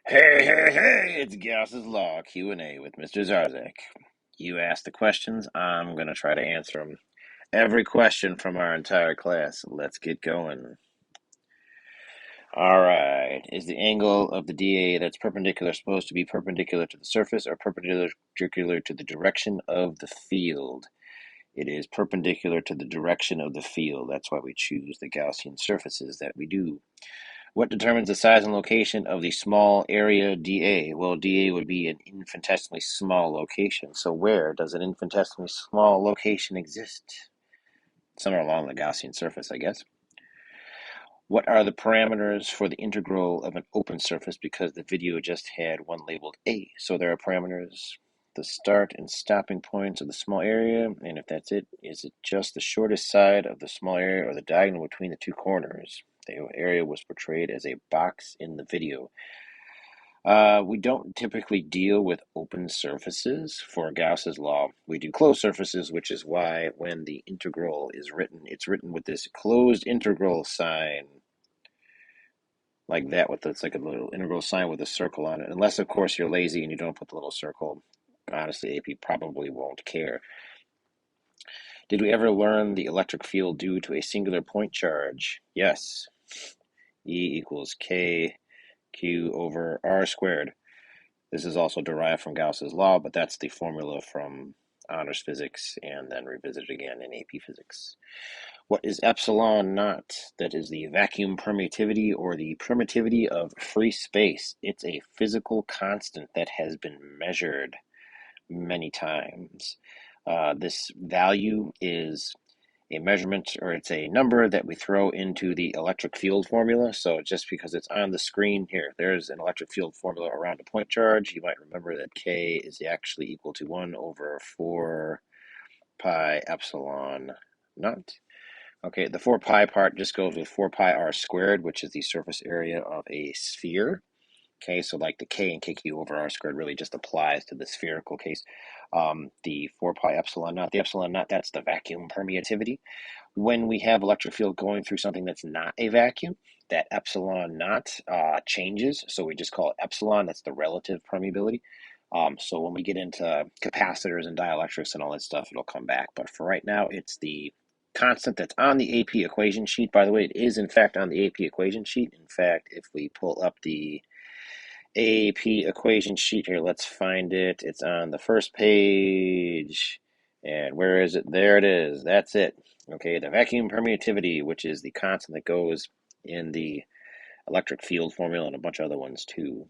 Hey, it's Gauss's Law Q&A with Mr. Szarzak. You ask the questions, I'm going to try to answer them. Every question from our entire class. Let's get going. All right. Is the angle of the DA that's perpendicular supposed to be perpendicular to the surface or perpendicular to the direction of the field? It is perpendicular to the direction of the field. That's why we choose the Gaussian surfaces that we do. What determines the size and location of the small area dA? Well, dA would be an infinitesimally small location. So where does an infinitesimally small location exist? Somewhere along the Gaussian surface, I guess. What are the parameters for the integral of an open surface? Because the video just had one labeled A. So there are parameters, the start and stopping points of the small area. And if that's it, is it just the shortest side of the small area or the diagonal between the two corners? The area was portrayed as a box in the video. We don't typically deal with open surfaces for Gauss's law. We do closed surfaces, which is why when the integral is written, it's written with this closed integral sign, like that. It's like a little integral sign with a circle on it. Unless, of course, you're lazy and you don't put the little circle. Honestly, AP probably won't care. Did we ever learn the electric field due to a singular point charge? Yes. E equals K Q over R squared. This is also derived from Gauss's law, but that's the formula from honors physics and then revisited again in AP physics. What is epsilon naught? That is the vacuum permittivity or the permittivity of free space. It's a physical constant that has been measured many times. This value is a measurement, or it's a number that we throw into the electric field formula. So just because it's on the screen here, there's an electric field formula around a point charge. You might remember that K is actually equal to 1 over 4 pi epsilon naught. Okay, the 4 pi part just goes with 4 pi r squared, which is the surface area of a sphere. Okay, so like the K and KQ over R squared really just applies to the spherical case. The 4 pi epsilon naught, the epsilon naught, that's the vacuum permittivity. When we have electric field going through something that's not a vacuum, that epsilon naught changes. So we just call it epsilon. That's the relative permeability. So when we get into capacitors and dielectrics and all that stuff, it'll come back. But for right now, it's the constant that's on the AP equation sheet. By the way, it is in fact on the AP equation sheet. In fact, if we pull up the AP equation sheet here, let's find it. It's on the first page. And where is it? There it is. That's it. Okay, the vacuum permittivity, which is the constant that goes in the electric field formula and a bunch of other ones too.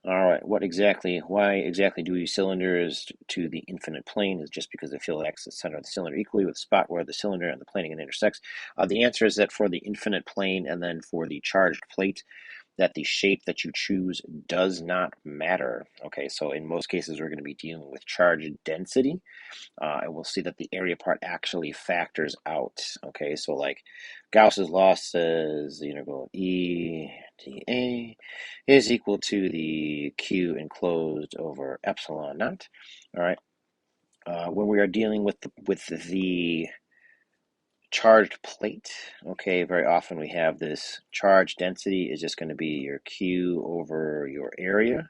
All right, why exactly do we use cylinders to the infinite plane? Is just because the field acts at the center of the cylinder equally with the spot where the cylinder and the planing intersects? The answer is that for the infinite plane and then for the charged plate, that the shape that you choose does not matter. Okay, so in most cases, we're going to be dealing with charge density, and we'll see that the area part actually factors out. Okay, so like Gauss's law says the integral E dA is equal to the Q enclosed over epsilon naught. All right, when we are dealing with the charged plate, okay, very often we have this charge density is just going to be your Q over your area.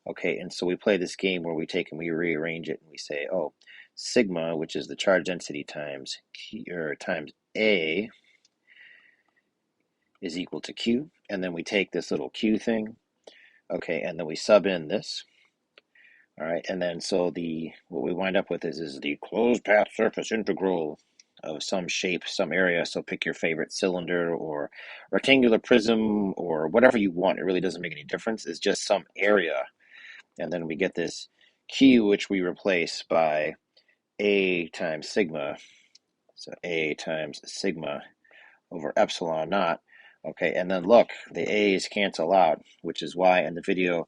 Okay, and so we play this game where we take and we rearrange it and we say, oh, sigma, which is the charge density times Q, or times A, is equal to Q, and then we take this little Q thing, okay, and then we sub in this. All right, and then so what we wind up with is the closed path surface integral of some shape, some area. So pick your favorite cylinder or rectangular prism or whatever you want. It really doesn't make any difference. It's just some area. And then we get this Q, which we replace by A times sigma. So A times sigma over epsilon naught. Okay, and then look, the A's cancel out, which is why in the video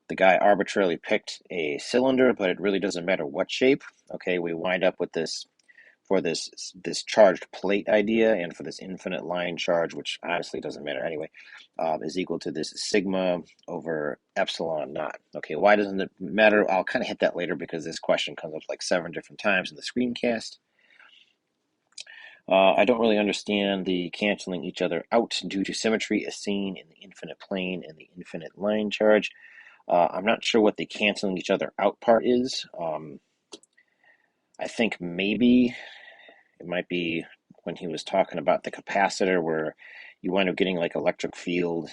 the guy arbitrarily picked a cylinder, but it really doesn't matter what shape. Okay, we wind up with this for this charged plate idea and for this infinite line charge, which honestly doesn't matter anyway, is equal to this sigma over epsilon naught. Okay, why doesn't it matter? I'll kind of hit that later because this question comes up like 7 different times in the screencast. I don't really understand the canceling each other out due to symmetry as seen in the infinite plane and the infinite line charge. I'm not sure what the canceling each other out part is. I think maybe it might be when he was talking about the capacitor where you wind up getting like electric field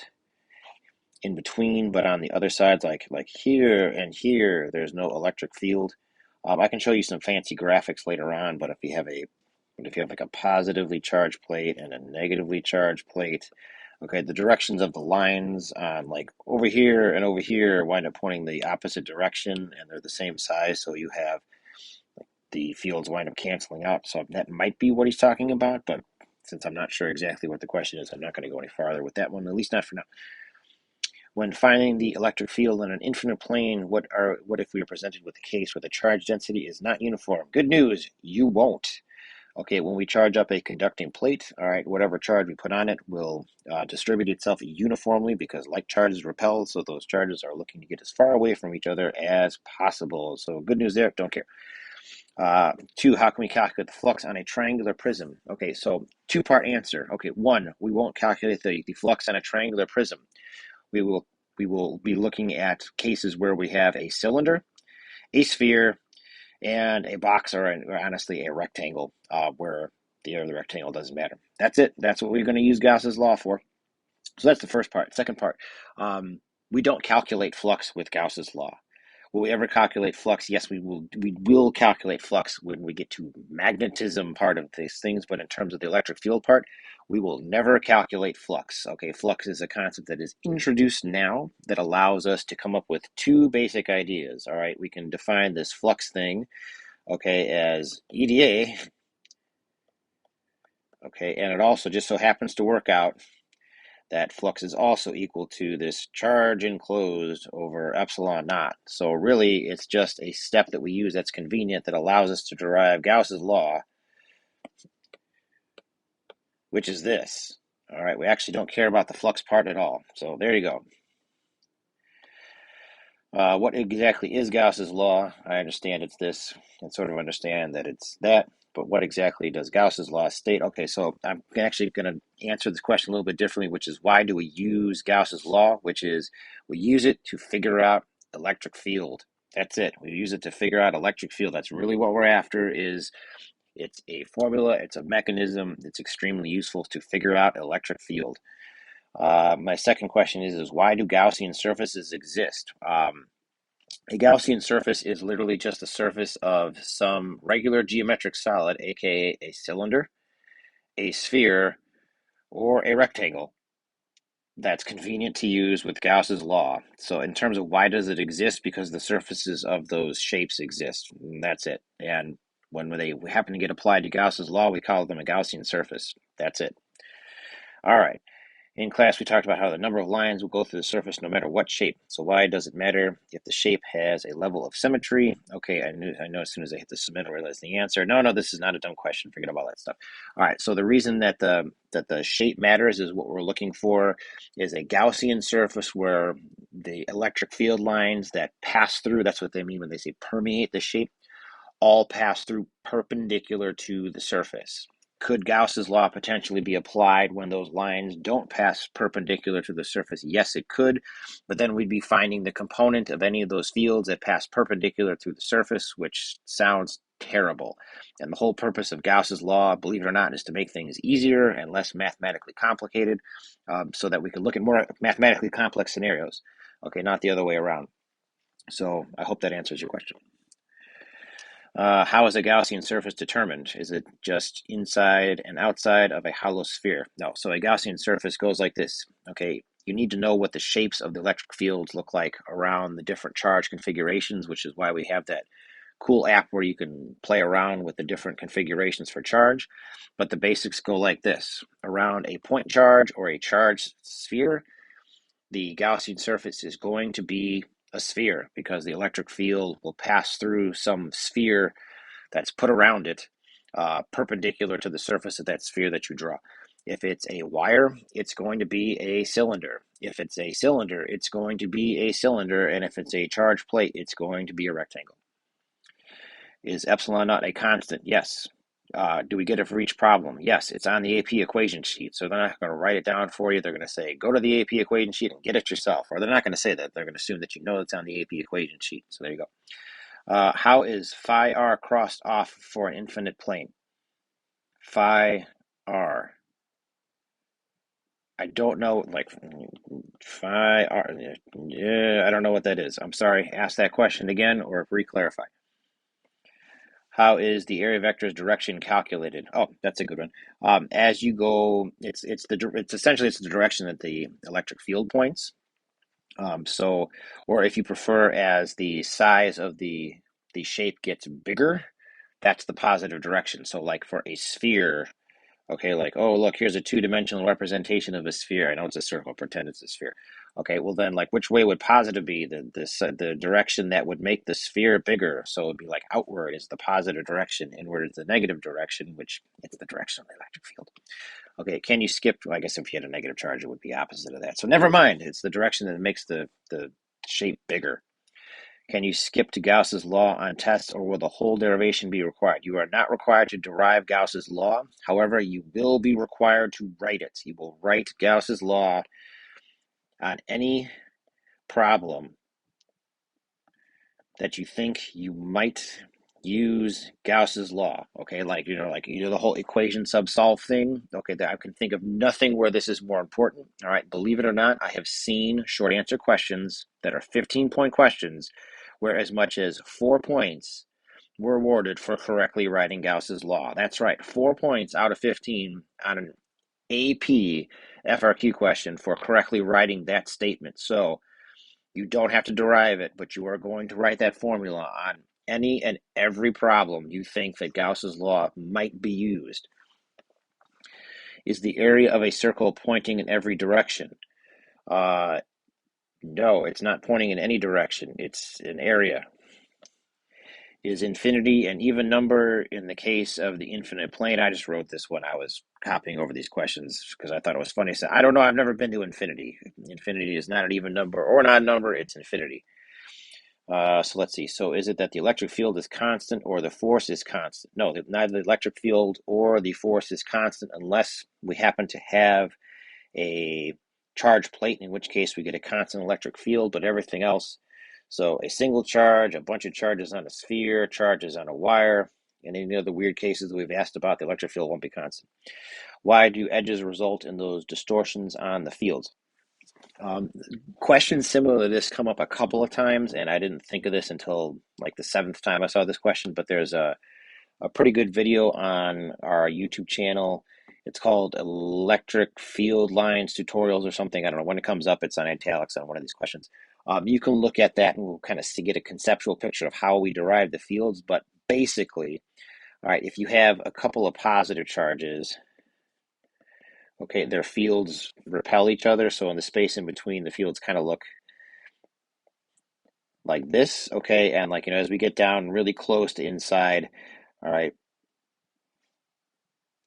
in between, but on the other sides, like here and here, there's no electric field. I can show you some fancy graphics later on, but if you have like a positively charged plate and a negatively charged plate, okay, the directions of the lines on like over here wind up pointing the opposite direction, and they're the same size, so you have the fields wind up canceling out. So that might be what he's talking about, but since I'm not sure exactly what the question is, I'm not going to go any farther with that one, at least not for now. When finding the electric field on an infinite plane, what if we are presented with a case where the charge density is not uniform? Good news, you won't. Okay, when we charge up a conducting plate, all right, whatever charge we put on it will distribute itself uniformly because like charges repel, so those charges are looking to get as far away from each other as possible. So good news there, don't care. Two, how can we calculate the flux on a triangular prism? Okay, so two-part answer. Okay, one, we won't calculate the flux on a triangular prism. We will be looking at cases where we have a cylinder, a sphere, and a box, or honestly a rectangle, where the other rectangle doesn't matter. That's it. That's what we're going to use Gauss's law for. So that's the first part. Second part, we don't calculate flux with Gauss's law. Will we ever calculate flux? Yes, we will. We will calculate flux when we get to magnetism part of these things, but in terms of the electric field part, we will never calculate flux. Okay, flux is a concept that is introduced now that allows us to come up with two basic ideas. All right, we can define this flux thing, okay, as EDA, okay, and it also just so happens to work out that flux is also equal to this charge enclosed over epsilon naught. So really, it's just a step that we use that's convenient that allows us to derive Gauss's law, which is this. All right, we actually don't care about the flux part at all. So there you go. What exactly is Gauss's law? I understand it's this, and sort of understand that it's that, but what exactly does Gauss's law state? Okay, so I'm actually going to answer this question a little bit differently, which is why do we use Gauss's law? Which is we use it to figure out electric field. That's it. We use it to figure out electric field. That's really what we're after. It's a formula, it's a mechanism, it's extremely useful to figure out electric field. My second question is why do Gaussian surfaces exist? A Gaussian surface is literally just a surface of some regular geometric solid, aka a cylinder, a sphere, or a rectangle that's convenient to use with Gauss's law. So in terms of why does it exist? Because the surfaces of those shapes exist. And that's it. And when they happen to get applied to Gauss's law, we call them a Gaussian surface. That's it. All right. In class, we talked about how the number of lines will go through the surface no matter what shape. So why does it matter if the shape has a level of symmetry? Okay, I know as soon as I hit the submit, I realized the answer. No, this is not a dumb question. Forget about that stuff. All right, so the reason that the shape matters is what we're looking for is a Gaussian surface where the electric field lines that pass through, that's what they mean when they say permeate the shape, all pass through perpendicular to the surface. Could Gauss's law potentially be applied when those lines don't pass perpendicular to the surface? Yes, it could, but then we'd be finding the component of any of those fields that pass perpendicular through the surface, which sounds terrible. And the whole purpose of Gauss's law, believe it or not, is to make things easier and less mathematically complicated, so that we can look at more mathematically complex scenarios. Okay, not the other way around. So I hope that answers your question. How is a Gaussian surface determined? Is it just inside and outside of a hollow sphere? No. So a Gaussian surface goes like this. Okay, you need to know what the shapes of the electric fields look like around the different charge configurations, which is why we have that cool app where you can play around with the different configurations for charge. But the basics go like this. Around a point charge or a charged sphere, the Gaussian surface is going to be a sphere because the electric field will pass through some sphere that's put around it, perpendicular to the surface of that sphere that you draw. If it's a wire, it's going to be a cylinder. If it's a cylinder, it's going to be a cylinder. And if it's a charged plate, it's going to be a rectangle. Is epsilon naught a constant? Yes. Do we get it for each problem? Yes, it's on the AP equation sheet. So they're not going to write it down for you. They're going to say, go to the AP equation sheet and get it yourself. Or they're not going to say that. They're going to assume that you know it's on the AP equation sheet. So there you go. How is phi r crossed off for an infinite plane? Phi r. I don't know, like phi r. Yeah, I don't know what that is. I'm sorry. Ask that question again or re-clarify. How is the area vector's direction calculated? Oh, that's a good one. As you go, it's essentially it's the direction that the electric field points. So, or if you prefer, as the size of the shape gets bigger, that's the positive direction. So, like for a sphere, okay, like, oh, look, here's a two-dimensional representation of a sphere. I know it's a circle, pretend it's a sphere. Okay, well then, like, which way would positive be? The direction that would make the sphere bigger. So it'd be like outward is the positive direction, inward is the negative direction, which it's the direction of the electric field. Okay, can you skip? Well, I guess if you had a negative charge, it would be opposite of that. So never mind. It's the direction that makes the shape bigger. Can you skip to Gauss's law on tests, or will the whole derivation be required? You are not required to derive Gauss's law. However, you will be required to write it. You will write Gauss's law on any problem that you think you might use Gauss's law. Okay, like the whole equation subsolve thing. Okay, I can think of nothing where this is more important. All right, believe it or not, I have seen short answer questions that are 15-point questions where as much as 4 points were awarded for correctly writing Gauss's law. That's right, 4 points out of 15 on an AP FRQ question for correctly writing that statement. So you don't have to derive it, but you are going to write that formula on any and every problem you think that Gauss's law might be used. Is the area of a circle pointing in every direction? No, it's not pointing in any direction. It's an area. Is infinity an even number in the case of the infinite plane? I just wrote this when I was copying over these questions because I thought it was funny. So I don't know. I've never been to infinity. Infinity is not an even number or an odd number. It's infinity. So let's see. So is it that the electric field is constant or the force is constant? No, neither the electric field or the force is constant unless we happen to have a charged plate, in which case we get a constant electric field, but everything else. So a single charge, a bunch of charges on a sphere, charges on a wire, and any other weird cases that we've asked about, the electric field won't be constant. Why do edges result in those distortions on the fields? Questions similar to this come up a couple of times, and I didn't think of this until like the 7th time I saw this question, but there's a pretty good video on our YouTube channel. It's called Electric Field Lines Tutorials or something. I don't know. When it comes up, it's on italics on one of these questions. You can look at that and we'll kind of get a conceptual picture of how we derive the fields. But basically, all right, if you have a couple of positive charges, okay, their fields repel each other. So in the space in between, the fields kind of look like this, okay? And like, as we get down really close to inside, all right,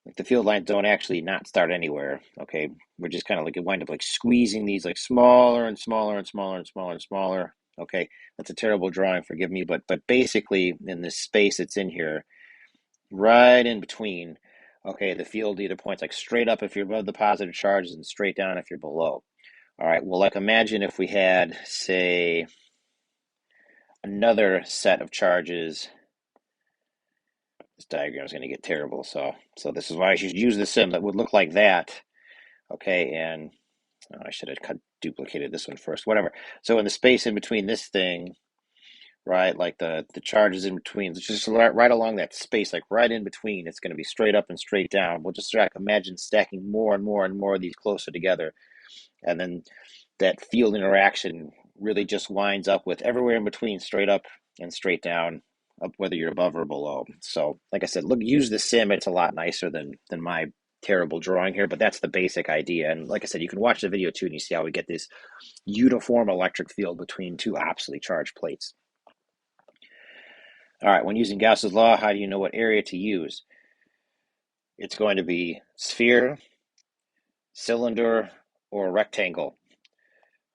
like the field lines don't actually not start anywhere, okay? We're just kind of like, it wind up like squeezing these like smaller and smaller and smaller and smaller and smaller, okay? That's a terrible drawing, forgive me, but basically in this space it's in here, right in between, okay, the field either points like straight up if you're above the positive charges and straight down if you're below. All right, well, like imagine if we had, say, another set of charges. This diagram is going to get terrible, so this is why I should use the sim that would look like that. Okay, and I should have duplicated this one first, whatever. So in the space in between this thing, right, like the charges in between, just right along that space, like right in between, it's going to be straight up and straight down. We'll just imagine stacking more and more and more of these closer together, and then that field interaction really just winds up with everywhere in between, straight up and straight down, up whether you're above or below. So, like I said, look, use the sim. It's a lot nicer than my terrible drawing here, but that's the basic idea. And like I said, you can watch the video too, and you see how we get this uniform electric field between two oppositely charged plates. All right, when using Gauss's law, how do you know what area to use? It's going to be sphere, cylinder, or rectangle.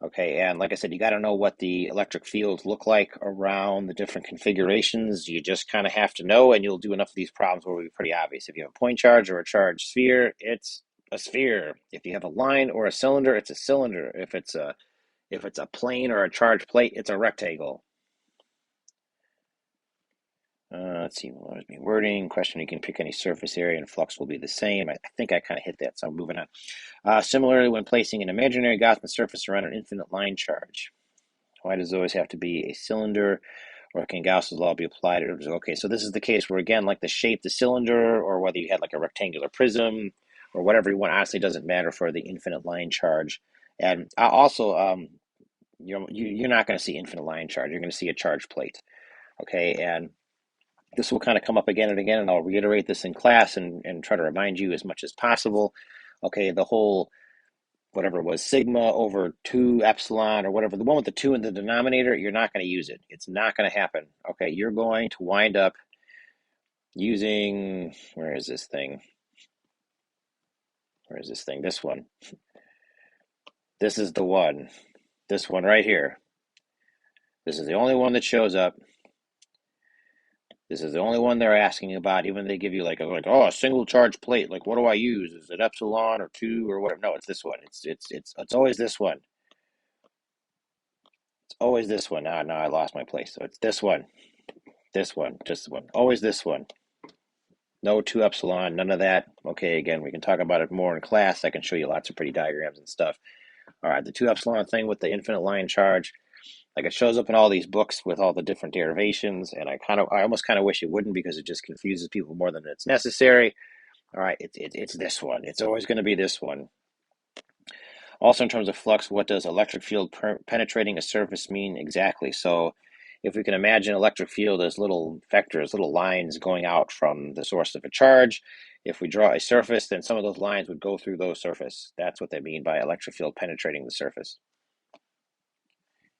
Okay, and like I said, you got to know what the electric fields look like around the different configurations. You just kind of have to know, and you'll do enough of these problems where it'll be pretty obvious. If you have a point charge or a charged sphere, it's a sphere. If you have a line or a cylinder, it's a cylinder. If it's a plane or a charged plate, it's a rectangle. Let's see, what was my wording? Question, you can pick any surface area and flux will be the same. I think I kind of hit that, so I'm moving on. Similarly, when placing an imaginary Gaussian surface around an infinite line charge, why does it always have to be a cylinder, or can Gauss's law be applied? Okay, so this is the case where, again, like the shape, the cylinder, or whether you had like a rectangular prism, or whatever you want, honestly doesn't matter for the infinite line charge. And also, you're not going to see infinite line charge. You're going to see a charged plate. Okay, and this will kind of come up again and again, and I'll reiterate this in class and try to remind you as much as possible. Okay, the whole, whatever it was, sigma over 2 epsilon or whatever, the one with the 2 in the denominator, you're not going to use it. It's not going to happen. Okay, you're going to wind up using, where is this thing? Where is this thing? This one. This is the one. This one right here. This is the only one that shows up. This is the only one they're asking about. Even they give you like a single charge plate. Like, what do I use? Is it epsilon or 2 or whatever? No, it's this one. It's always this one. It's always this one. Now I lost my place. So it's this one. This one. Just one. Always this one. No 2 epsilon. None of that. Okay, again, we can talk about it more in class. I can show you lots of pretty diagrams and stuff. All right, the 2 epsilon thing with the infinite line charge. Like, it shows up in all these books with all the different derivations, and I almost kind of wish it wouldn't, because it just confuses people more than it's necessary. All right, it's this one. It's always going to be this one. Also, in terms of flux, what does electric field penetrating a surface mean exactly? So, if we can imagine electric field as little vectors, little lines going out from the source of a charge, if we draw a surface, then some of those lines would go through those surface. That's what they mean by electric field penetrating the surface.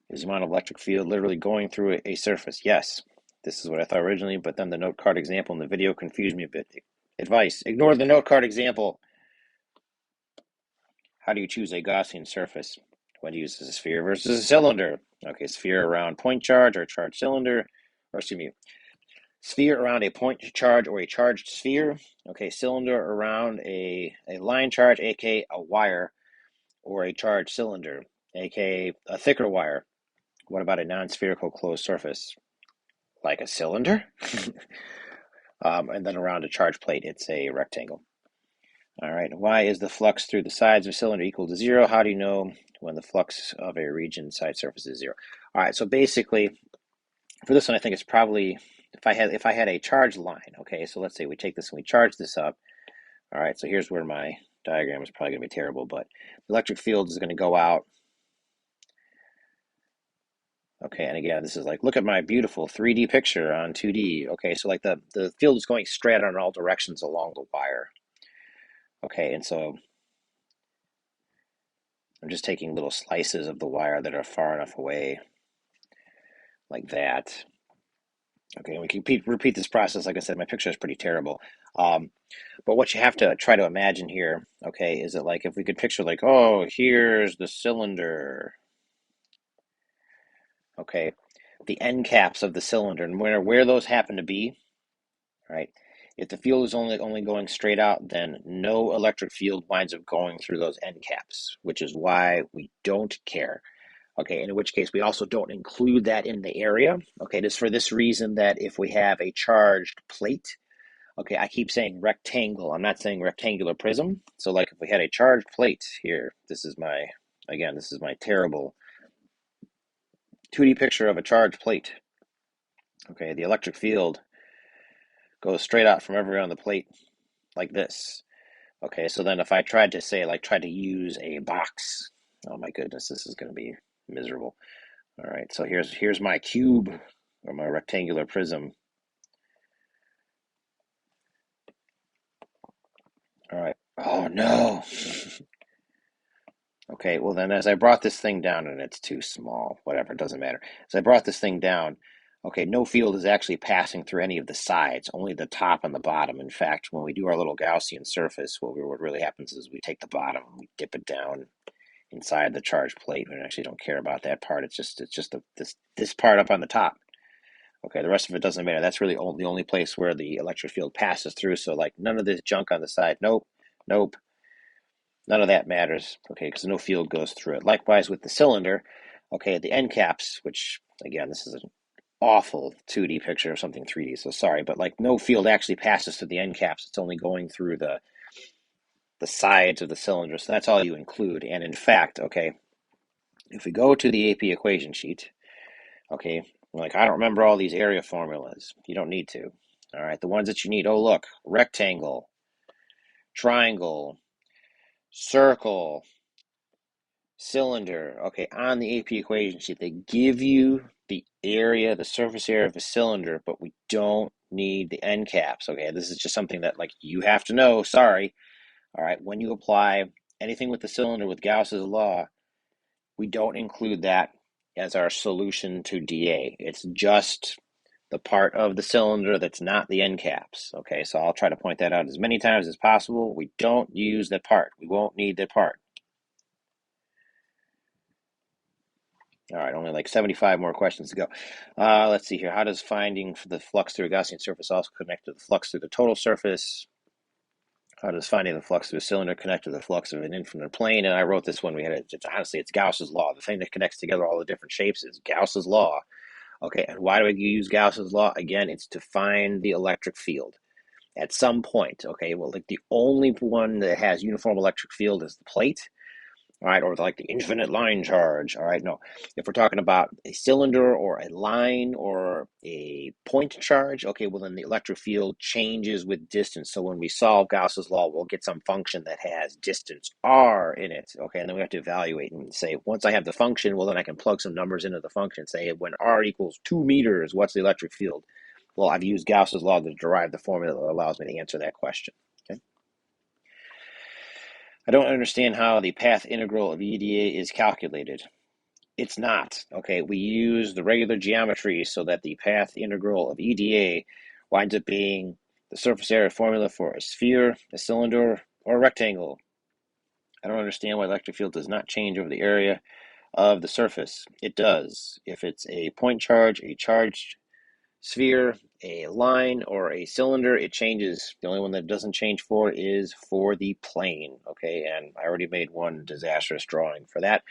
Is the amount of electric field literally going through a surface? Yes. This is what I thought originally, but then the note card example in the video confused me a bit. Advice: ignore the note card example. How do you choose a Gaussian surface? When to use a sphere versus a cylinder? Okay, sphere around point charge or charged cylinder, or excuse me, sphere around a point charge or a charged sphere. Okay, cylinder around a line charge, aka a wire, or a charged cylinder, aka a thicker wire. What about a non-spherical closed surface? Like a cylinder? And then around a charge plate, it's a rectangle. All right, why is the flux through the sides of a cylinder equal to 0? How do you know when the flux of a region side surface is 0? All right, so basically, for this one, I think it's probably, if I had a charged line, okay, so let's say we take this and we charge this up. All right, so here's where my diagram is probably going to be terrible, but the electric field is going to go out. Okay, and again, this is like, look at my beautiful 3D picture on 2D. Okay, so like the field is going straight on in all directions along the wire. Okay, and so I'm just taking little slices of the wire that are far enough away, like that. Okay, and we can repeat this process. Like I said, my picture is pretty terrible. But what you have to try to imagine here, okay, is that like if we could picture like, oh, here's the cylinder. Okay, the end caps of the cylinder, and where those happen to be, right? If the field is only going straight out, then no electric field winds up going through those end caps, which is why we don't care. Okay, and in which case we also don't include that in the area. Okay, just for this reason that if we have a charged plate, okay, I keep saying rectangle. I'm not saying rectangular prism. So like if we had a charged plate here, this is my terrible 2D picture of a charged plate. Okay, the electric field goes straight out from everywhere on the plate like this. Okay, so then if I tried to say, like, try to use a box, oh my goodness, this is going to be miserable. All right, so here's my cube or my rectangular prism. All right. Oh no. Okay, well then as I brought this thing down, and it's too small, whatever, it doesn't matter. As I brought this thing down, okay, no field is actually passing through any of the sides, only the top and the bottom. In fact, when we do our little Gaussian surface, what really happens is we take the bottom, we dip it down, inside the charge plate. We actually don't care about that part. It's just this part up on the top. Okay, the rest of it doesn't matter. That's really the only place where the electric field passes through. So like none of this junk on the side. Nope, nope. None of that matters. Okay, because no field goes through it. Likewise with the cylinder. Okay, the end caps, which again, this is an awful 2D picture of something 3D. So sorry, but like no field actually passes through the end caps. It's only going through the sides of the cylinder. So that's all you include. And in fact, okay, if we go to the AP equation sheet, okay, like I don't remember all these area formulas. You don't need to. All right, the ones that you need. Oh, look, rectangle, triangle, circle, cylinder. Okay, on the AP equation sheet, they give you the area, the surface area of a cylinder, but we don't need the end caps. Okay, this is just something that like you have to know. Sorry. All right, when you apply anything with the cylinder with Gauss's law, we don't include that as our solution to dA. It's just the part of the cylinder that's not the end caps. Okay, so I'll try to point that out as many times as possible. We don't use that part. We won't need that part. All right, only like 75 more questions to go. Let's see here. How does finding the flux through a Gaussian surface also connect to the flux through the total surface? How does finding the flux through a cylinder connect to the flux of an infinite plane? And I wrote this one. Honestly, it's Gauss's law. The thing that connects together all the different shapes is Gauss's law. Okay, and why do we use Gauss's law? Again, it's to find the electric field at some point. Okay, well, like the only one that has uniform electric field is the plate. All right, or like the infinite line charge. All right, no. If we're talking about a cylinder or a line or a point charge, okay, well then the electric field changes with distance. So when we solve Gauss's law, we'll get some function that has distance r in it. Okay, and then we have to evaluate and say, once I have the function, well then I can plug some numbers into the function. Say when r equals 2 meters, what's the electric field? Well, I've used Gauss's law to derive the formula that allows me to answer that question. Okay. I don't understand how the path integral of EDA is calculated. It's not. Okay, we use the regular geometry so that the path integral of EDA winds up being the surface area formula for a sphere, a cylinder, or a rectangle. I don't understand why electric field does not change over the area of the surface. It does. If it's a point charge, a charged sphere, a line, or a cylinder, it changes. The only one that doesn't change for is for the plane. Okay, and I already made one disastrous drawing for that.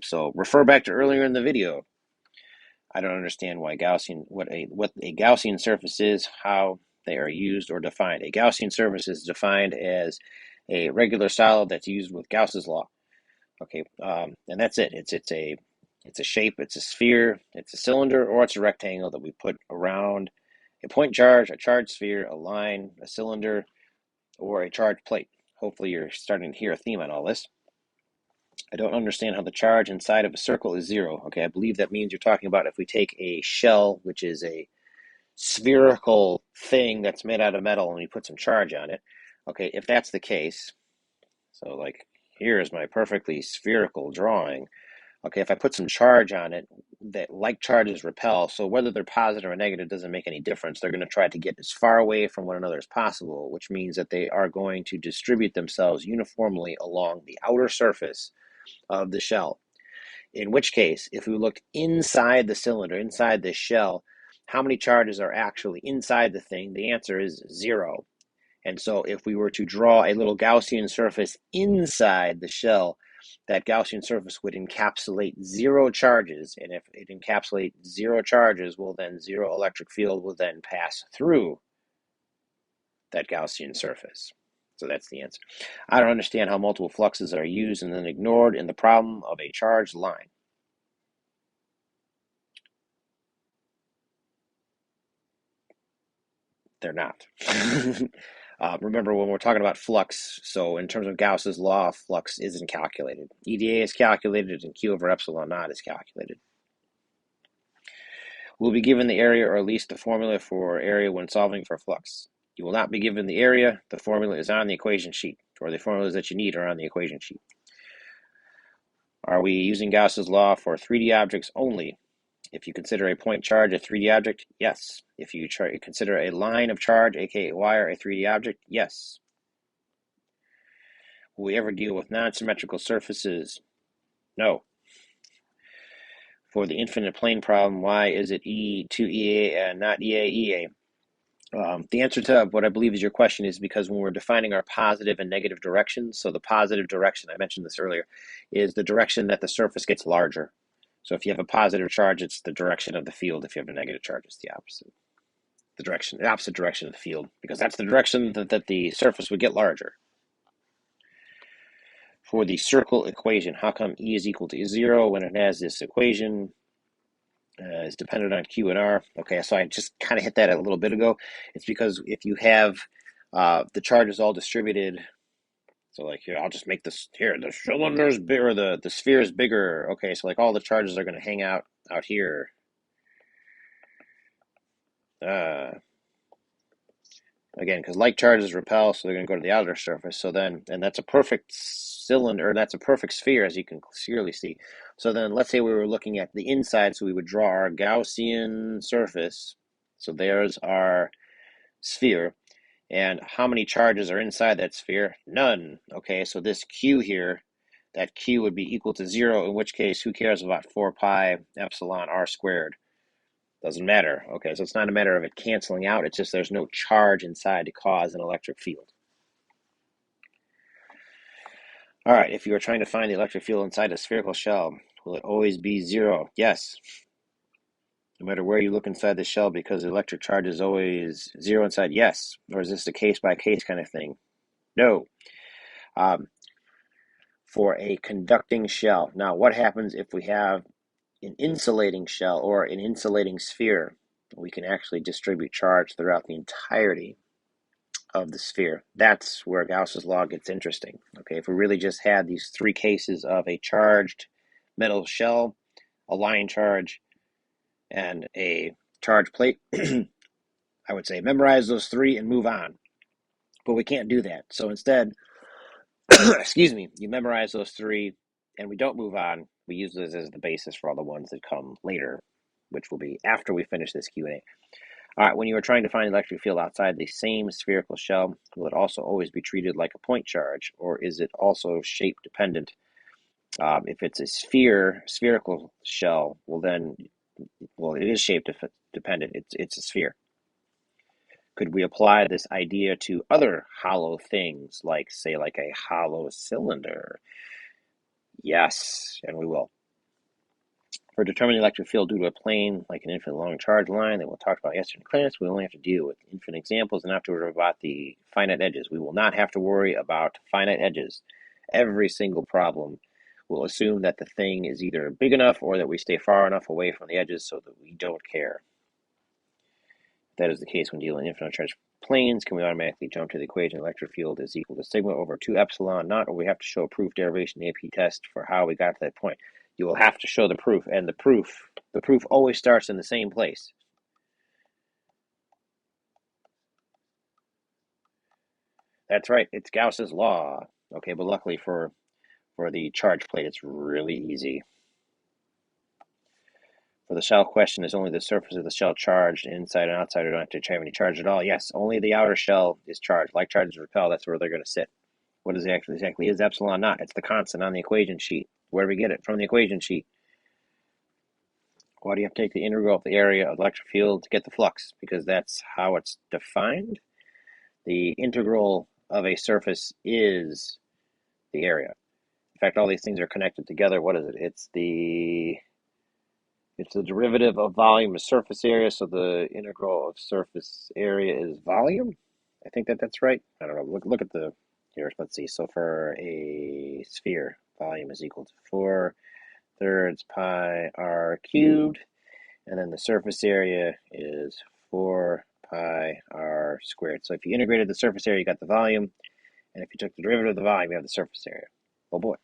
So refer back to earlier in the video. I don't understand why what a Gaussian surface is, how they are used or defined. A Gaussian surface is defined as a regular solid that's used with Gauss's law. Okay, and that's it. It's a shape, it's a sphere, it's a cylinder, or it's a rectangle that we put around a point charge, a charged sphere, a line, a cylinder, or a charged plate. Hopefully you're starting to hear a theme on all this. I don't understand how the charge inside of a circle is zero. Okay, I believe that means you're talking about if we take a shell, which is a spherical thing that's made out of metal, and we put some charge on it. Okay, if that's the case, so like here is my perfectly spherical drawing. Okay, if I put some charge on it, that like charges repel, so whether they're positive or negative doesn't make any difference. They're going to try to get as far away from one another as possible, which means that they are going to distribute themselves uniformly along the outer surface of the shell. In which case, if we looked inside the cylinder, inside the shell, how many charges are actually inside the thing? The answer is zero. And so if we were to draw a little Gaussian surface inside the shell, that Gaussian surface would encapsulate zero charges. And if it encapsulates zero charges, well, then zero electric field will then pass through that Gaussian surface. So that's the answer. I don't understand how multiple fluxes are used and then ignored in the problem of a charged line. They're not. Remember, when we're talking about flux, so in terms of Gauss's law, flux isn't calculated. EDA is calculated and Q over epsilon naught is calculated. We'll be given the area or at least the formula for area when solving for flux. You will not be given the area. The formula is on the equation sheet, or the formulas that you need are on the equation sheet. Are we using Gauss's law for 3D objects only? If you consider a point charge a 3D object, yes. If you consider a line of charge, aka wire, a 3D object, yes. Will we ever deal with non-symmetrical surfaces No. For the infinite plane problem, why is it E2EA and not EAEA? The answer to what I believe is your question is because when we're defining our positive and negative directions, so the positive direction, I mentioned this earlier, is the direction that the surface gets larger. So if you have a positive charge, it's the direction of the field. If you have a negative charge, it's the opposite. The opposite direction of the field, because that's the direction that the surface would get larger. For the circle equation, how come E is equal to 0 when it has this equation? Is dependent on Q and R. Okay, so I just kind of hit that a little bit ago. It's because if you have the charges all distributed, so like here, I'll just make this here, the cylinder's bigger, the sphere is bigger. Okay, so like all the charges are going to hang out here. Again, because like charges repel, so they're going to go to the outer surface. So then, and that's a perfect cylinder, that's a perfect sphere, as you can clearly see. So then, let's say we were looking at the inside, so we would draw our Gaussian surface. So there's our sphere. And how many charges are inside that sphere? None. Okay, so this Q here, that Q would be equal to 0, in which case, who cares about 4 pi epsilon r squared? Doesn't matter. Okay, so it's not a matter of it canceling out. It's just there's no charge inside to cause an electric field. All right, if you are trying to find the electric field inside a spherical shell, will it always be 0? Yes. No matter where you look inside the shell, because the electric charge is always 0 inside? Yes. Or is this a case-by-case kind of thing? No. For a conducting shell. Now, what happens if we have an insulating shell or an insulating sphere? We can actually distribute charge throughout the entirety of the sphere. That's where Gauss's law gets interesting. Okay, if we really just had these three cases of a charged metal shell, a line charge, and a charge plate, I would say memorize those three and move on. But we can't do that. So instead, excuse me, you memorize those three and we don't move on. We use those as the basis for all the ones that come later, which will be after we finish this Q&A. All right, when you are trying to find an electric field outside the same spherical shell, will it also always be treated like a point charge, or is it also shape dependent? If it's a spherical shell, it is shape dependent. It's a sphere. Could we apply this idea to other hollow things, like, say, like a hollow cylinder? Yes, and we will. For determining electric field due to a plane, like an infinite long charge line that we'll talk about yesterday in class, we only have to deal with infinite examples and not to worry about the finite edges. We will not have to worry about finite edges. Every single problem will assume that the thing is either big enough or that we stay far enough away from the edges so that we don't care. If that is the case when dealing with infinite charge planes, can we automatically jump to the equation electric field is equal to sigma over 2 epsilon naught, or we have to show a proof derivation AP test for how we got to that point? You will have to show the proof, and the proof always starts in the same place. That's right, it's Gauss's law. Okay, but luckily for the charge plate, it's really easy. For the shell question, is only the surface of the shell charged, inside and outside, or don't have to have any charge at all? Yes, only the outer shell is charged. Like charges repel, that's where they're going to sit. What is it exactly is epsilon naught? It's the constant on the equation sheet. Where do we get it? From the equation sheet. Why do you have to take the integral of the area of the electric field to get the flux? Because that's how it's defined. The integral of a surface is the area. In fact, all these things are connected together. What is it? It's the derivative of volume of surface area, so the integral of surface area is volume. I think that's right. I don't know. Look at the here. Let's see. So for a sphere, volume is equal to 4/3 pi r cubed, and then the surface area is 4 pi r squared. So if you integrated the surface area, you got the volume, and if you took the derivative of the volume, you have the surface area. Oh boy.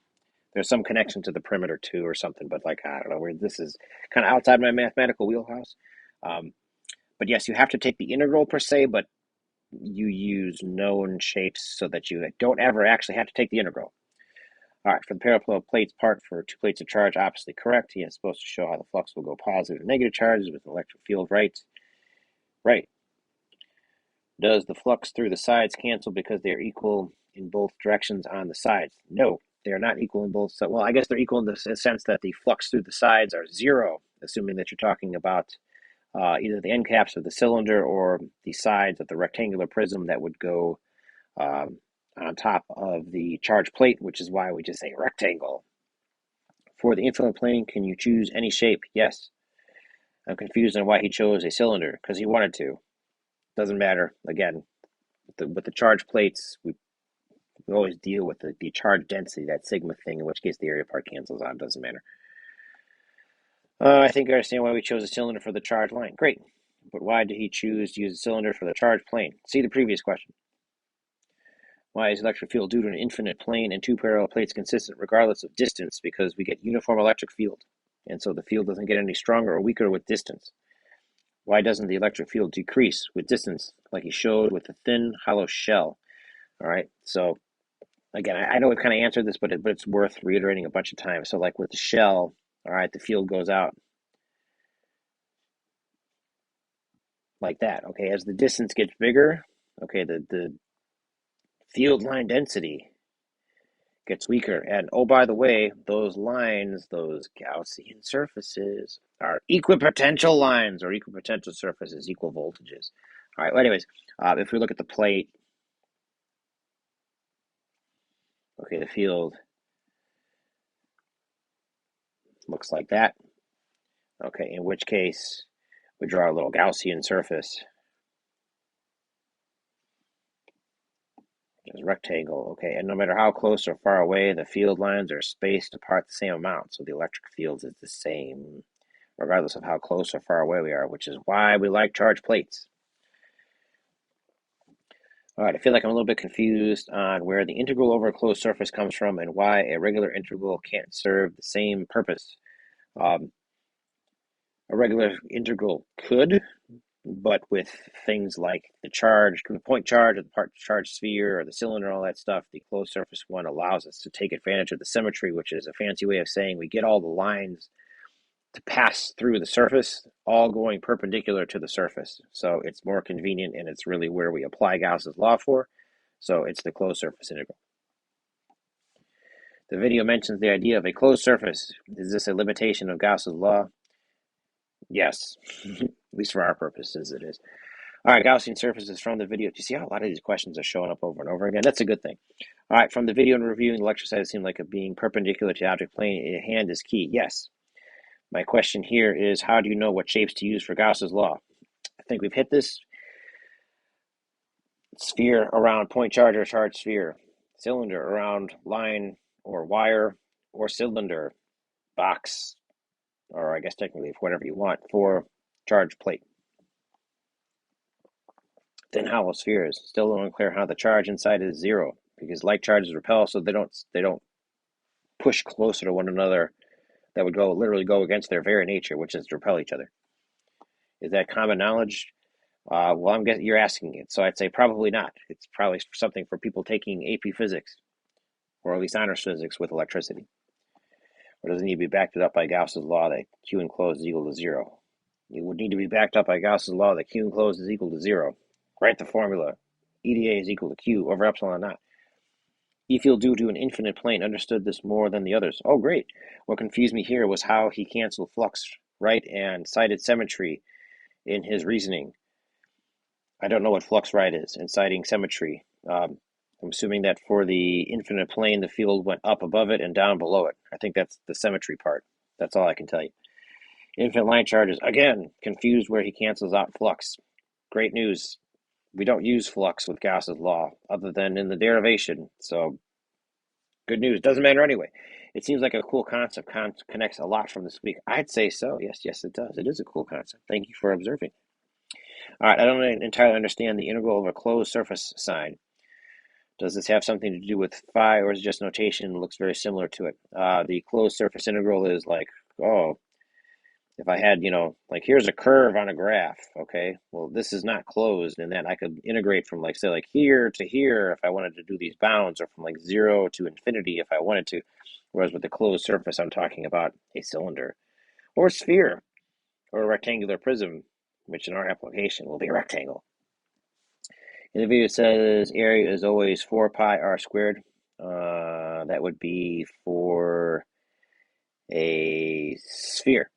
There's some connection to the perimeter too or something, but like, I don't know, where this is kind of outside my mathematical wheelhouse. But yes, you have to take the integral per se, but you use known shapes so that you don't ever actually have to take the integral. All right, for the parallel plates part for two plates of charge, oppositely correct. He is supposed to show how the flux will go positive and negative charges with an electric field, right? Right. Does the flux through the sides cancel because they are equal in both directions on the sides? No. They are not equal in both. So, well, I guess they're equal in the sense that the flux through the sides are zero, assuming that you're talking about either the end caps of the cylinder or the sides of the rectangular prism that would go um, on top of the charge plate, which is why we just say rectangle. For the infinite plane, can you choose any shape? Yes. I'm confused on why he chose a cylinder, because he wanted to. Doesn't matter. Again, with the charge plates, we always deal with the charge density, that sigma thing, in which case the area part cancels out. Doesn't matter. I think I understand why we chose a cylinder for the charge line. Great. But why did he choose to use a cylinder for the charge plane? See the previous question. Why is electric field due to an infinite plane and two parallel plates consistent regardless of distance? Because we get uniform electric field. And so the field doesn't get any stronger or weaker with distance. Why doesn't the electric field decrease with distance like he showed with the thin hollow shell? All right. So again, I know we've kind of answered this, but it's worth reiterating a bunch of times. So like with the shell, all right, the field goes out like that. Okay, as the distance gets bigger, okay, the field line density gets weaker. And oh, by the way, those lines, those Gaussian surfaces, are equipotential lines or equipotential surfaces, equal voltages. All right, well, anyways, if we look at the plate, okay, the field looks like that. Okay, in which case we draw a little Gaussian surface. Just rectangle, okay, and no matter how close or far away, the field lines are spaced apart the same amount, so the electric field is the same, regardless of how close or far away we are, which is why we like charge plates. All right, I feel like I'm a little bit confused on where the integral over a closed surface comes from and why a regular integral can't serve the same purpose. A regular integral could, but with things like the charge, the point charge, or the part charge sphere, or the cylinder, all that stuff, the closed surface one allows us to take advantage of the symmetry, which is a fancy way of saying we get all the lines to pass through the surface, all going perpendicular to the surface. So it's more convenient, and it's really where we apply Gauss's law for. So it's the closed surface integral. The video mentions the idea of a closed surface. Is this a limitation of Gauss's law? Yes, at least for our purposes it is. All right, Gaussian surfaces from the video. Do you see how a lot of these questions are showing up over and over again? That's a good thing. All right, from the video and reviewing the lecture site, it seemed like it being perpendicular to the object plane at hand is key. Yes. My question here is, how do you know what shapes to use for Gauss's law? I think we've hit this. Sphere around point charge or charge sphere. Cylinder around line or wire or cylinder. Box, or I guess technically whatever you want, for charge plate. Thin hollow spheres. Still unclear how the charge inside is zero, because like charges repel, so they don't push closer to one another. That would literally go against their very nature, which is to repel each other. Is that common knowledge? Well, I'm guessing you're asking it, so I'd say probably not. It's probably something for people taking AP physics, or at least honors physics with electricity. Or does it need to be backed up by Gauss's law that Q enclosed is equal to zero? It would need to be backed up by Gauss's law that Q enclosed is equal to zero. Write the formula. EDA is equal to Q over epsilon naught. E field due to an infinite plane understood this more than the others. Oh, great. What confused me here was how he canceled flux, right, and cited symmetry in his reasoning. I don't know what flux right is, and citing symmetry. I'm assuming that for the infinite plane, the field went up above it and down below it. I think that's the symmetry part. That's all I can tell you. Infinite line charges, again, confused where he cancels out flux. Great news. We don't use flux with Gauss's law, other than in the derivation. So, good news. Doesn't matter anyway. It seems like a cool concept, connects a lot from this week. I'd say so. Yes, it does. It is a cool concept. Thank you for observing. All right, I don't entirely understand the integral of a closed surface sign. Does this have something to do with phi, or is it just notation and looks very similar to it? The closed surface integral is like, oh, if I had, like here's a curve on a graph, okay? Well, this is not closed, and then I could integrate from like, say, like here to here if I wanted to do these bounds, or from like 0 to infinity if I wanted to. Whereas with the closed surface, I'm talking about a cylinder or a sphere or a rectangular prism, which in our application will be a rectangle. In the video, it says area is always 4 pi r squared. That would be for a sphere.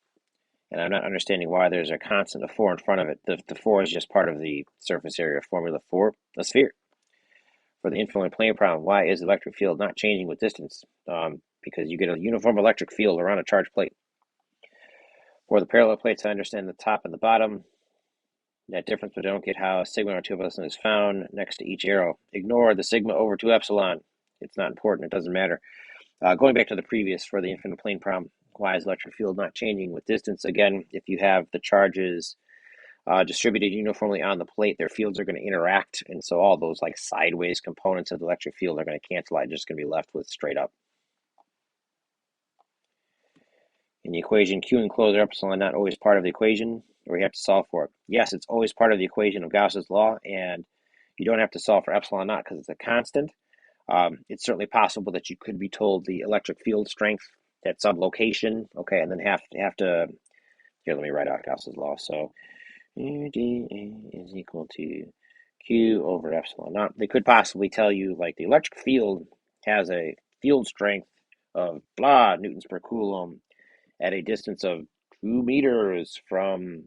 And I'm not understanding why there's a constant of 4 in front of it. The 4 is just part of the surface area formula for a sphere. For the infinite plane problem, why is the electric field not changing with distance? Because you get a uniform electric field around a charged plate. For the parallel plates, I understand the top and the bottom. That difference, but I don't get how sigma over 2 epsilon is found next to each arrow. Ignore the sigma over 2 epsilon. It's not important. It doesn't matter. Going back to the previous for the infinite plane problem, why is electric field not changing with distance? Again, if you have the charges distributed uniformly on the plate, their fields are going to interact, and so all those like sideways components of the electric field are going to cancel out. You're just going to be left with straight up. In the equation, Q enclosed epsilon not always part of the equation, or we have to solve for it. Yes, it's always part of the equation of Gauss's law, and you don't have to solve for epsilon naught because it's a constant. It's certainly possible that you could be told the electric field strength at some location, okay, and then have to, here, let me write out Gauss's law. So dA is equal to Q over epsilon naught. They could possibly tell you, like, the electric field has a field strength of blah newtons per coulomb at a distance of 2 meters from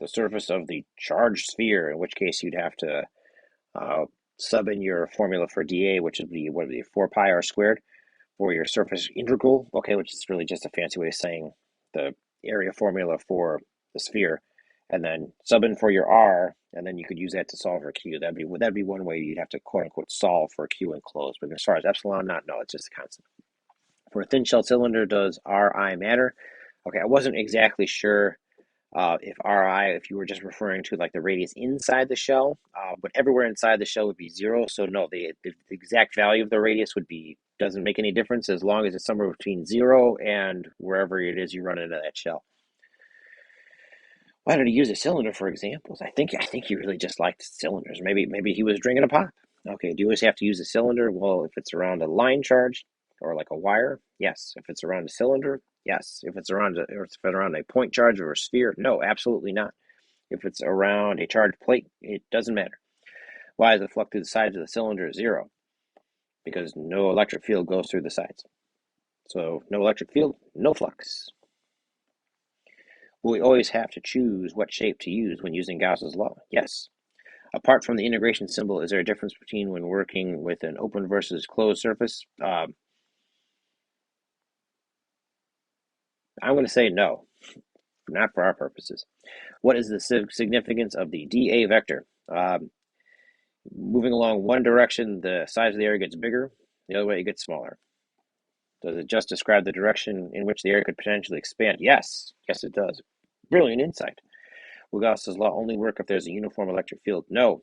the surface of the charged sphere, in which case you'd have to sub in your formula for dA, which would be, 4 pi r squared, for your surface integral, okay, which is really just a fancy way of saying the area formula for the sphere, and then sub in for your r, and then you could use that to solve for q. That'd be one way you'd have to quote unquote solve for q enclosed. But as far as epsilon naught, no, it's just a constant. For a thin shell cylinder, does Ri matter? Okay, I wasn't exactly sure if Ri, if you were just referring to like the radius inside the shell, but everywhere inside the shell would be 0. So no, the exact value of the radius doesn't make any difference as long as it's somewhere between 0 and wherever it is you run into that shell. Why did he use a cylinder for examples? I think he really just liked cylinders. Maybe he was drinking a pop. Okay, do you always have to use a cylinder? Well, if it's around a line charge or like a wire, yes. If it's around a cylinder, yes. If it's around a point charge or a sphere, no, absolutely not. If it's around a charged plate, it doesn't matter. Why is the flux through the sides of the cylinder 0? Because no electric field goes through the sides. So no electric field, no flux. Will we always have to choose what shape to use when using Gauss's law? Yes. Apart from the integration symbol, is there a difference between when working with an open versus closed surface? I'm going to say no, not for our purposes. What is the significance of the dA vector? Moving along one direction, the size of the area gets bigger. The other way, it gets smaller. Does it just describe the direction in which the area could potentially expand? Yes. Yes, it does. Brilliant insight. Will Gauss's law only work if there's a uniform electric field? No.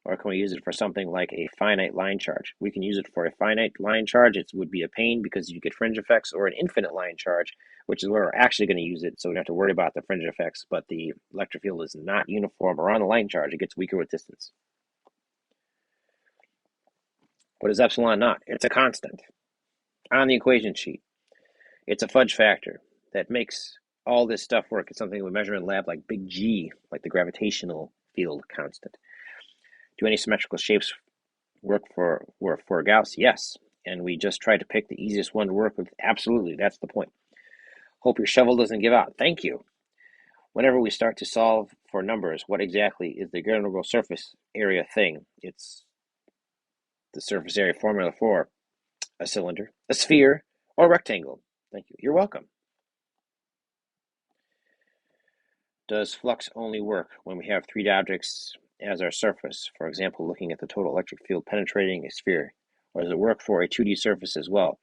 Or can we use it for something like a finite line charge? We can use it for a finite line charge. It would be a pain because you get fringe effects, or an infinite line charge, which is where we're actually going to use it, so we don't have to worry about the fringe effects, but the electric field is not uniform around the line charge. It gets weaker with distance. What is epsilon naught? It's a constant on the equation sheet. It's a fudge factor that makes all this stuff work. It's something we measure in lab like big G, like the gravitational field constant. Do any symmetrical shapes work for Gauss? Yes. And we just tried to pick the easiest one to work with. Absolutely. That's the point. Hope your shovel doesn't give out. Thank you. Whenever we start to solve for numbers, what exactly is the integral surface area thing? It's the surface area formula for a cylinder, a sphere, or a rectangle. Thank you. You're welcome. Does flux only work when we have 3D objects as our surface? For example, looking at the total electric field penetrating a sphere. Or does it work for a 2D surface as well?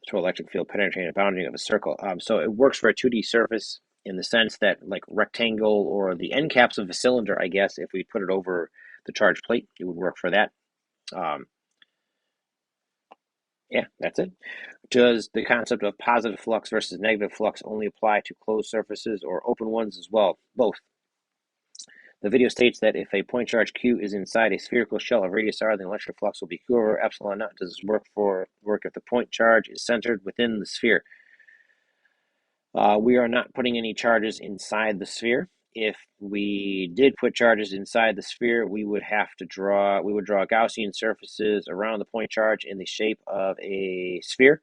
The total electric field penetrating the boundary of a circle. So it works for a 2D surface in the sense that, like rectangle or the end caps of a cylinder, I guess, if we put it over the charged plate, it would work for that. Yeah, that's it. Does the concept of positive flux versus negative flux only apply to closed surfaces or open ones as well? Both. The video states that if a point charge Q is inside a spherical shell of radius r, then electric flux will be Q over epsilon naught. Does this work if the point charge is centered within the sphere? We are not putting any charges inside the sphere. if we did put charges inside the sphere, we would draw Gaussian surfaces around the point charge in the shape of a sphere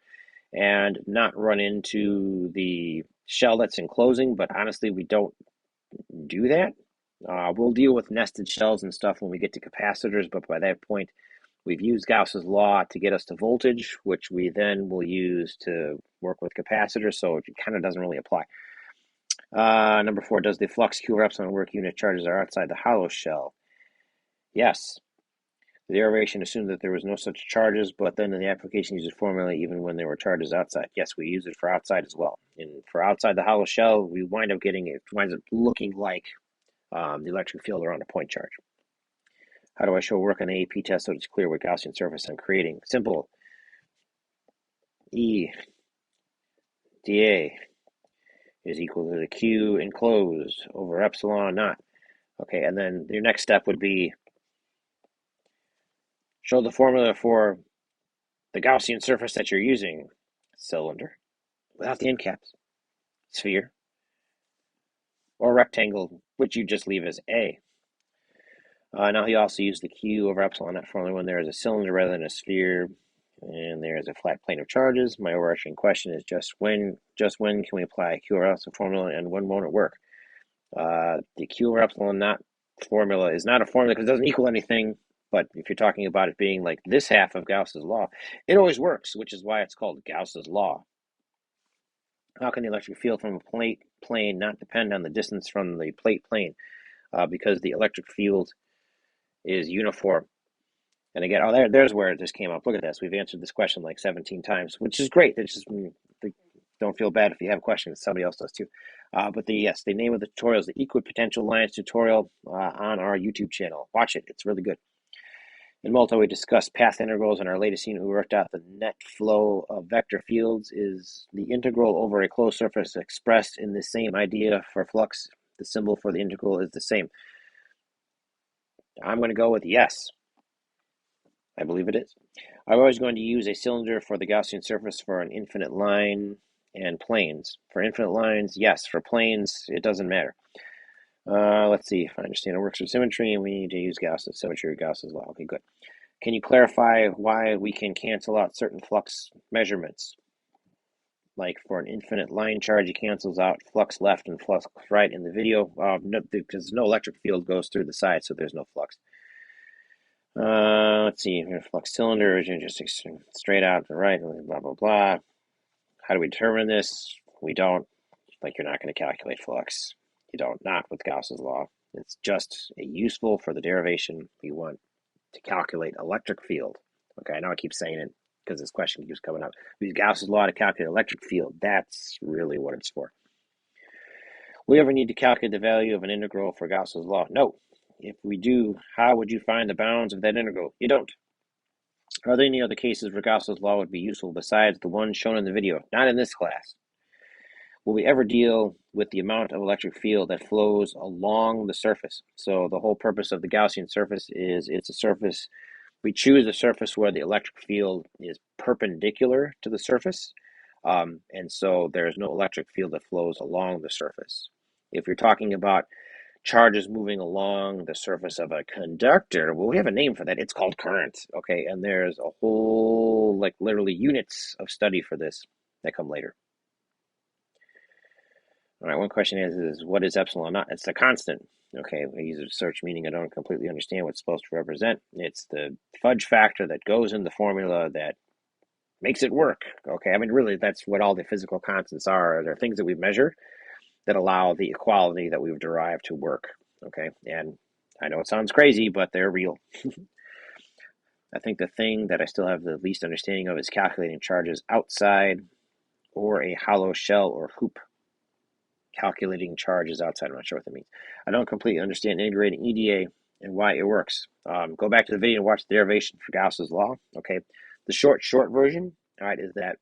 and not run into the shell that's enclosing. But honestly, we don't do that. We'll deal with nested shells and stuff when we get to capacitors, but by that point, we've used Gauss's law to get us to voltage, which we then will use to work with capacitors, so it kind of doesn't really apply. Number 4, does the flux Q over epsilon work unit charges are outside the hollow shell? Yes. The derivation assumed that there was no such charges, but then in the application uses formula even when there were charges outside. Yes, we use it for outside as well. And for outside the hollow shell, we wind up looking like the electric field around a point charge. How do I show work on the AP test so it's clear what Gaussian surface I'm creating? Simple. E dA is equal to the Q enclosed over epsilon naught. Okay, and then your next step would be show the formula for the Gaussian surface that you're using. Cylinder, without the end caps, sphere, or rectangle, which you just leave as A. Now he also used the Q over epsilon naught formula when there is a cylinder rather than a sphere, and there is a flat plane of charges. My overarching question is just when can we apply a Q over epsilon formula, and when won't it work? The Q over epsilon naught formula is not a formula because it doesn't equal anything. But if you're talking about it being like this half of Gauss's law, it always works, which is why it's called Gauss's law. How can the electric field from a plate plane not depend on the distance from the plate plane? Because the electric field is uniform. And again, there's where this came up. Look at this. We've answered this question like 17 times, which is great. It's just don't feel bad if you have questions. Somebody else does too. But the name of the tutorial is the Equipotential Lines tutorial on our YouTube channel. Watch it. It's really good. In Multi, we discussed path integrals. In our latest unit, we worked out the net flow of vector fields is the integral over a closed surface expressed in the same idea for flux. The symbol for the integral is the same. I'm going to go with yes. I believe it is. I'm always going to use a cylinder for the Gaussian surface for an infinite line and planes. For infinite lines, yes. For planes, it doesn't matter. Let's see if I understand. It works with symmetry, and we need to use Gauss's symmetry or Gauss's law. Okay, good. Can you clarify why we can cancel out certain flux measurements? Like for an infinite line charge, it cancels out flux left and flux right in the video. No, because no electric field goes through the side, so there's no flux. Let's see, flux cylinder is just straight out to the right, blah, blah, blah. How do we determine this? We don't. Like, you're not going to calculate flux. You don't, not with Gauss's law. It's just useful for the derivation. We want to calculate electric field. Okay, I know I keep saying it because this question keeps coming up. We use Gauss's law to calculate electric field. That's really what it's for. Will you ever need to calculate the value of an integral for Gauss's law? No. If we do, how would you find the bounds of that integral? You don't. Are there any other cases where Gauss's law would be useful besides the one shown in the video? Not in this class. Will we ever deal with the amount of electric field that flows along the surface? So the whole purpose of the Gaussian surface is it's a surface. We choose a surface where the electric field is perpendicular to the surface. And so there's no electric field that flows along the surface. If you're talking about charges moving along the surface of a conductor, well, we have a name for that. It's called current. Okay, and there's a whole, like, literally units of study for this that come later. All right, one question is what is epsilon naught? It's a constant. Okay, I use a search meaning I don't completely understand what it's supposed to represent. It's the fudge factor that goes in the formula that makes it work. Okay, I mean, really, that's what all the physical constants are. They're things that we measure that allow the equality that we've derived to work. Okay, and I know it sounds crazy, but they're real. I think the thing that I still have the least understanding of is calculating charges outside or a hollow shell or hoop. Calculating charges outside, I'm not sure what that means. I don't completely understand integrating EDA and why it works. Go back to the video and watch the derivation for Gauss's law. Okay, the short version, all right, is that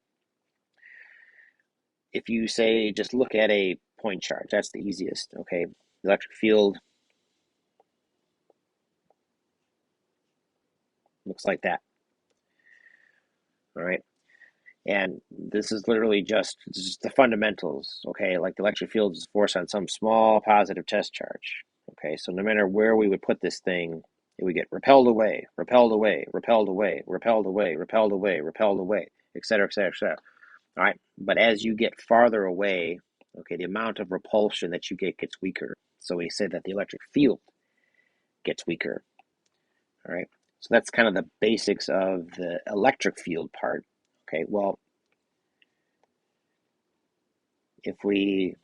if you say just look at a point charge, that's the easiest. Okay, the electric field looks like that. All right. And this is literally just the fundamentals, okay? Like the electric field is force on some small positive test charge, okay? So no matter where we would put this thing, it would get repelled away, repelled away, repelled away, repelled away, repelled away, repelled away, et cetera, et cetera, et cetera. All right. But as you get farther away, okay, the amount of repulsion that you get gets weaker. So we say that the electric field gets weaker. All right. So that's kind of the basics of the electric field part. Okay. Well, if we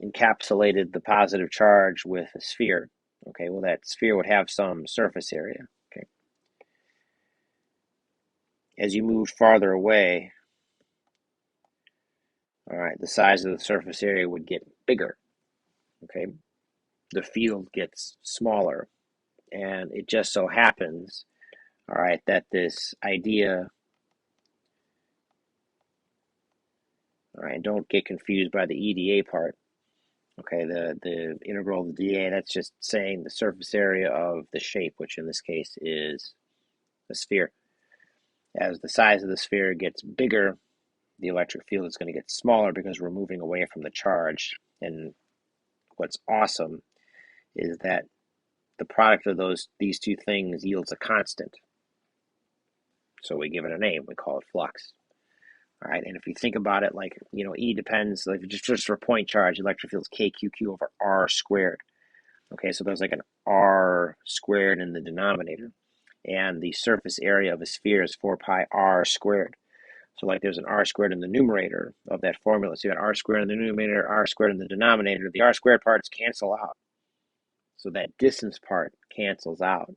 encapsulated the positive charge with a sphere, okay, well, that sphere would have some surface area. Okay. As you move farther away, all right, the size of the surface area would get bigger. Okay. The field gets smaller. And it just so happens, all right, that this idea, all right, don't get confused by the EDA part. Okay, the integral of the dA, that's just saying the surface area of the shape, which in this case is a sphere. As the size of the sphere gets bigger, the electric field is going to get smaller because we're moving away from the charge. And what's awesome is that the product of these two things yields a constant. So we give it a name. We call it flux. All right, and if you think about it, like, E depends, like just for point charge, electric field is KQQ over R squared. Okay, so there's like an R squared in the denominator, and the surface area of a sphere is 4 pi R squared. So like there's an R squared in the numerator of that formula. So you got R squared in the numerator, R squared in the denominator. The R squared parts cancel out. So that distance part cancels out.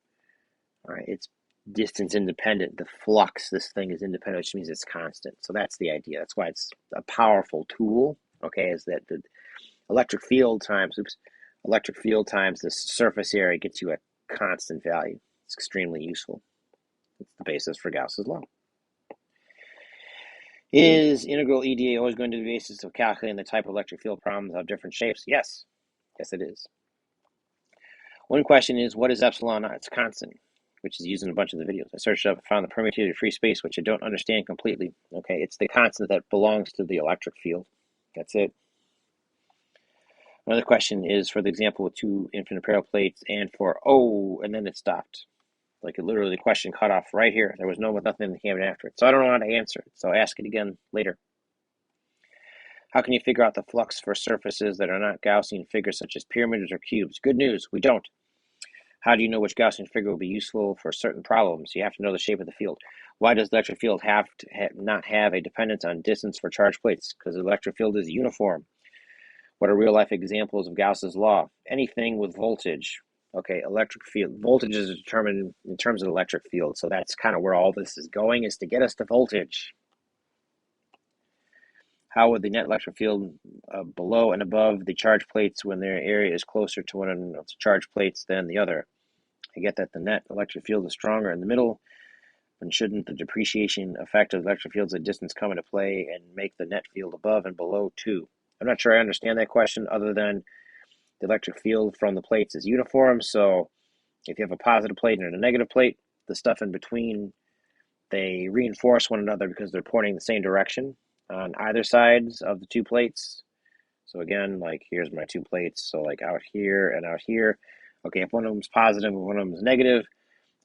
All right, it's distance independent. The flux, this thing is independent, which means it's constant. So that's the idea. That's why it's a powerful tool. Okay, is that the electric field times the surface area gets you a constant value. It's extremely useful. It's the basis for Gauss's law. Is integral EDA always going to be the basis of calculating the type of electric field problems of different shapes? Yes. Yes, it is. One question is, what is epsilon naught? It's constant, which is used in a bunch of the videos. I searched up and found the permittivity of free space, which I don't understand completely. Okay, it's the constant that belongs to the electric field. That's it. Another question is for the example with two infinite parallel plates and for, and then it stopped. Like it literally, the question cut off right here. There was nothing that came after it. So I don't know how to answer it. So ask it again later. How can you figure out the flux for surfaces that are not Gaussian figures such as pyramids or cubes? Good news, we don't. How do you know which Gaussian figure will be useful for certain problems? You have to know the shape of the field. Why does the electric field have to not have a dependence on distance for charged plates? Because the electric field is uniform. What are real-life examples of Gauss's law? Anything with voltage. Okay, electric field. Voltage is determined in terms of the electric field, so that's kind of where all this is going, is to get us to voltage. How would the net electric field below and above the charge plates when their area is closer to one of the charge plates than the other? I get that the net electric field is stronger in the middle, but shouldn't the depreciation effect of electric fields at distance come into play and make the net field above and below too? I'm not sure I understand that question, other than the electric field from the plates is uniform, so if you have a positive plate and a negative plate, the stuff in between, they reinforce one another because they're pointing the same direction on either sides of the two plates. So again, like here's my two plates, so like out here and out here. Okay, if one of them's positive and one of them is negative,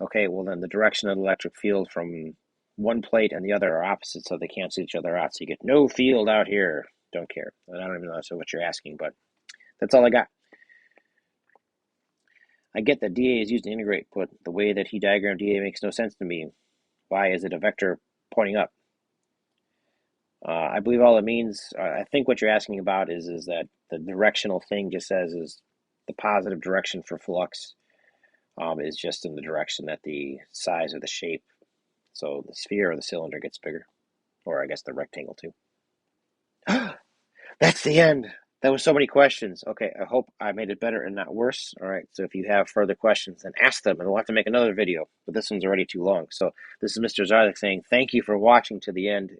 okay, well then the direction of the electric field from one plate and the other are opposite, so they cancel each other out. So you get no field out here. Don't care. I don't even know what you're asking, but that's all I got. I get that dA is used to integrate, but the way that he diagrammed dA makes no sense to me. Why is it a vector pointing up? I believe all it means, I think what you're asking about is that the directional thing just says is the positive direction for flux is just in the direction that the size or the shape, so the sphere or the cylinder gets bigger, or I guess the rectangle too. That's the end. That was so many questions. Okay, I hope I made it better and not worse. All right, so if you have further questions, then ask them, and we'll have to make another video, but this one's already too long. So this is Mr. Szarzak saying thank you for watching to the end.